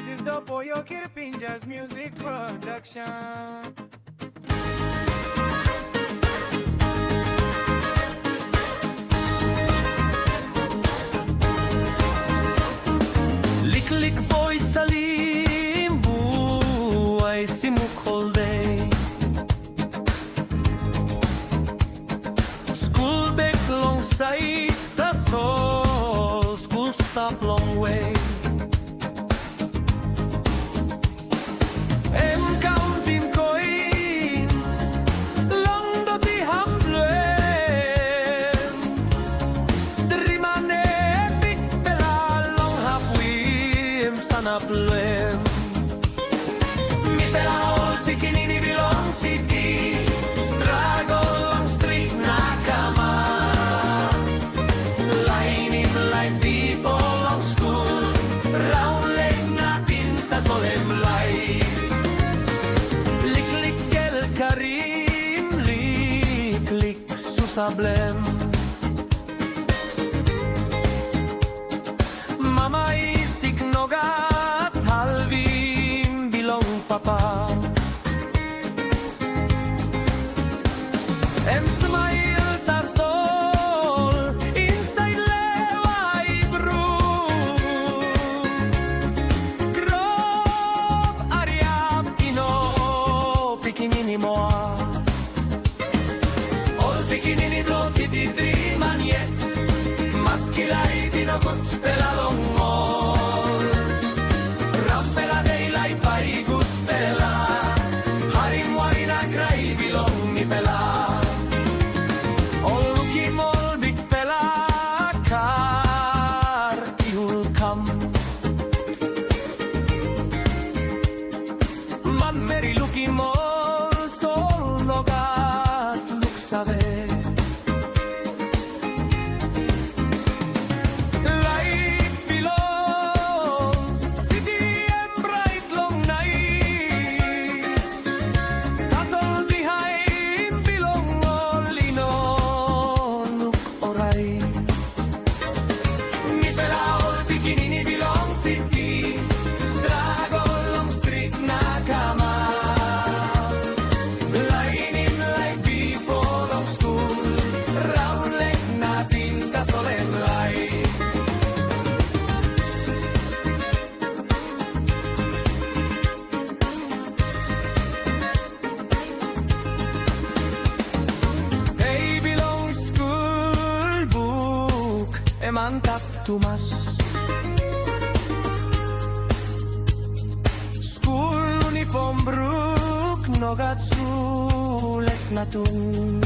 is the Pollo Kirpinjas music production. Lick boy salim buhay simuk all day. School back long side the soul, school stop long way. Em counting coins long do ti hamblem. Trimane big bela long hapwim sanaplem. Mi bela old bikini belong city. Struggle on street nakama. Lining like people on school. Round leg natin tasolem light. Lick el karim, lick susablem. Mama isik nogat halvim bilong papa. Em smile ta sol inside lewai bru. Grob ariap ino pikinini moa. Ol pikinini blot city dream and yet maskilai binogot pelalong mol. Rampela daylight pai gut pela. Haring warina cry bilong ni pela. Meri luki molto logat luk sabe. Light below city and bright long night. Castle behind belong all luk oray. Mi pela all bikini belong city. Struggle long street nakama. Mantap tumas school uniform brook nogat sulek natun.